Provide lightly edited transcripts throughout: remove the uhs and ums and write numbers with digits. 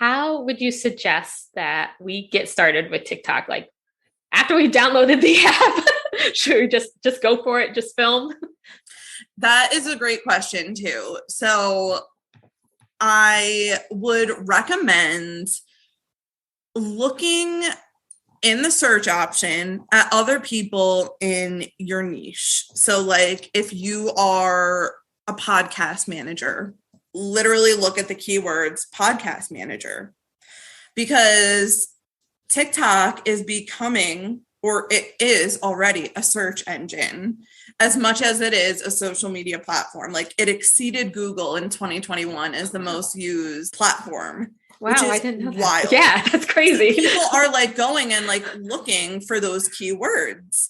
how would you suggest that we get started with TikTok? Like after we've downloaded the app, should we just go for it, just film? That is a great question too. So I would recommend looking in the search option at other people in your niche. So like if you are a podcast manager, literally look at the keywords podcast manager, because TikTok is becoming, or it is already, a search engine as much as it is a social media platform. Like it exceeded Google in 2021 as the most used platform. Wow, which is I didn't know that. wild. Yeah, that's crazy. People are like going and like looking for those keywords.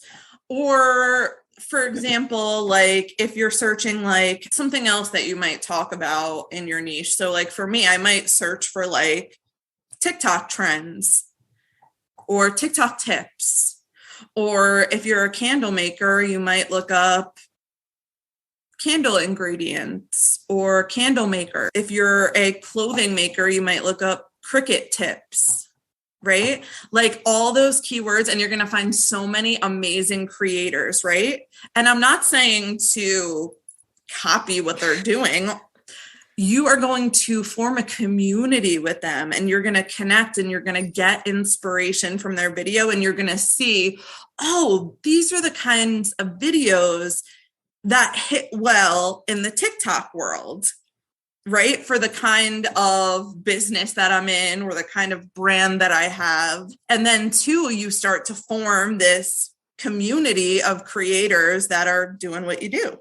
Or for example, like if you're searching like something else that you might talk about in your niche. So like for me, I might search for like TikTok trends or TikTok tips. Or if you're a candle maker, you might look up candle ingredients or candle maker. If you're a clothing maker, you might look up Cricut tips, right? Like all those keywords, and you're going to find so many amazing creators, right? And I'm not saying to copy what they're doing. You are going to form a community with them, and you're going to connect, and you're going to get inspiration from their video, and you're going to see, oh, these are the kinds of videos that hit well in the TikTok world, right? For the kind of business that I'm in or the kind of brand that I have. And then two, you start to form this community of creators that are doing what you do.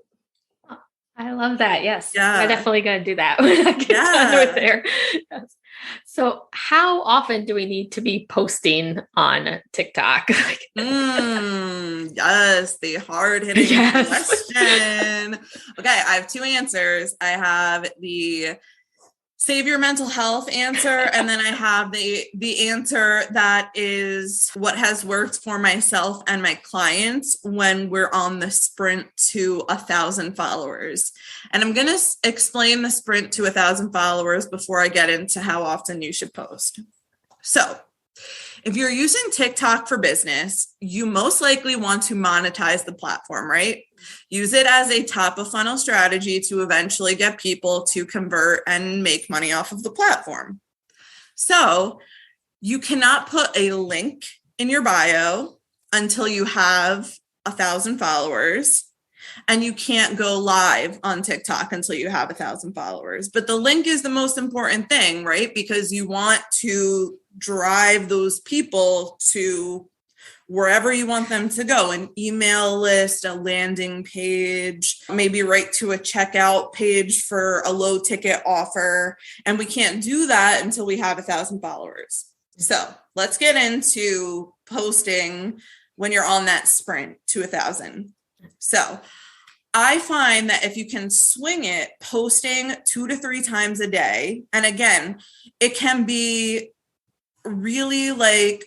I love that. Yes. Yeah. I'm definitely going to do that when I get done with there. Yes. So how often do we need to be posting on TikTok? Yes, the hard-hitting question. Okay, I have two answers. I have the save your mental health answer, and then I have the answer that is what has worked for myself and my clients when we're on the sprint to 1,000 followers. And I'm going to explain the sprint to 1,000 followers before I get into how often you should post. So if you're using TikTok for business, you most likely want to monetize the platform, right? Use it as a top of funnel strategy to eventually get people to convert and make money off of the platform. So you cannot put a link in your bio until you have 1,000 followers. And you can't go live on TikTok until you have 1,000 followers. But the link is the most important thing, right? Because you want to drive those people to wherever you want them to go, an email list, a landing page, maybe right to a checkout page for a low ticket offer. And we can't do that until we have 1,000 followers. So let's get into posting when you're on that sprint to 1,000. So I find that if you can swing it, posting 2 to 3 times a day, and again, it can be really like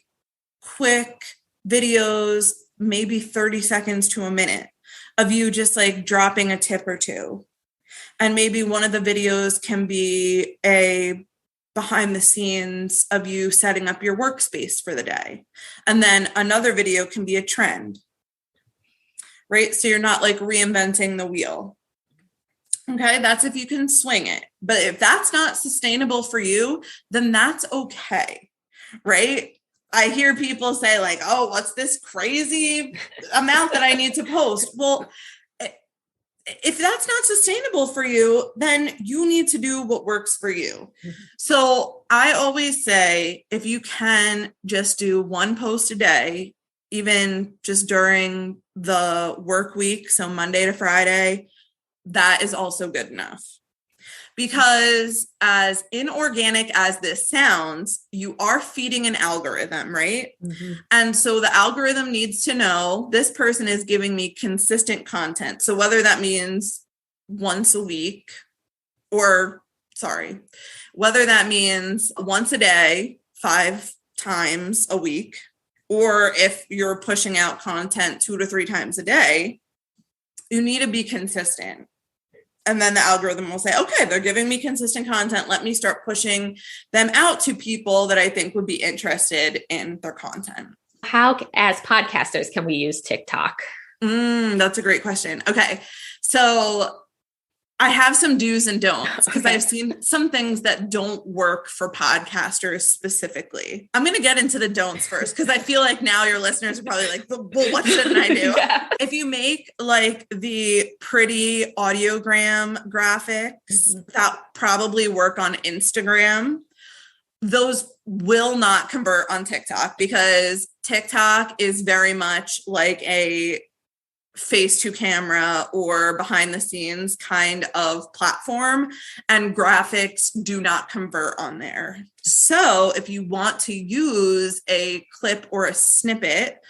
quick videos, maybe 30 seconds to a minute of you just like dropping a tip or two. And maybe one of the videos can be a behind the scenes of you setting up your workspace for the day. And then another video can be a trend. Right? So you're not like reinventing the wheel. Okay. That's if you can swing it. But if that's not sustainable for you, then that's okay. Right? I hear people say like, oh, what's this crazy amount that I need to post? Well, if that's not sustainable for you, then you need to do what works for you. Mm-hmm. So I always say, if you can just do one post a day, even just during the work week, so Monday to Friday, that is also good enough. Because as inorganic as this sounds, you are feeding an algorithm, right? Mm-hmm. And so the algorithm needs to know this person is giving me consistent content. So whether that means once a week whether that means once a day, 5 times a week, or if you're pushing out content 2 to 3 times a day, you need to be consistent. And then the algorithm will say, okay, they're giving me consistent content. Let me start pushing them out to people that I think would be interested in their content. How, as podcasters, can we use TikTok? That's a great question. Okay. So I have some do's and don'ts because I've seen some things that don't work for podcasters specifically. I'm going to get into the don'ts first because I feel like now your listeners are probably like, well, what shouldn't I do? Yeah. If you make like the pretty audiogram graphics, that probably work on Instagram. Those will not convert on TikTok because TikTok is very much like a face to camera or behind the scenes kind of platform, and graphics do not convert on there. So if you want to use a clip or a snippet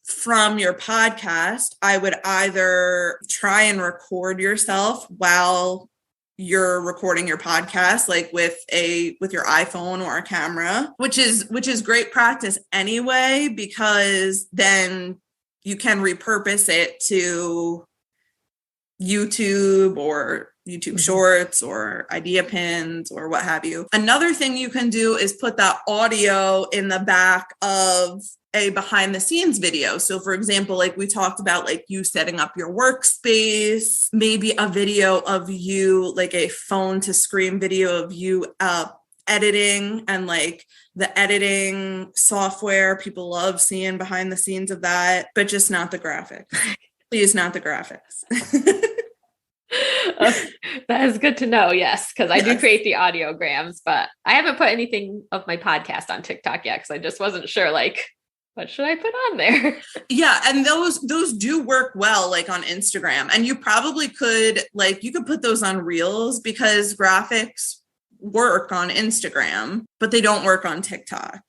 from your podcast, I would either try and record yourself while you're recording your podcast, like with your iPhone or a camera, which is great practice anyway, because then you can repurpose it to YouTube or YouTube Shorts or idea pins or what have you. Another thing you can do is put that audio in the back of a behind the scenes video. So for example, like we talked about, like you setting up your workspace, maybe a video of you, like a phone to screen video of you editing, and like the editing software, people love seeing behind the scenes of that, but just not the graphics. Please, not the graphics. That is good to know. Yes. Cause I do create the audiograms, but I haven't put anything of my podcast on TikTok yet. Cause I just wasn't sure, like, what should I put on there? Yeah. And those do work well, like on Instagram, and you probably could, like, you could put those on Reels because graphics work on Instagram, but they don't work on TikTok.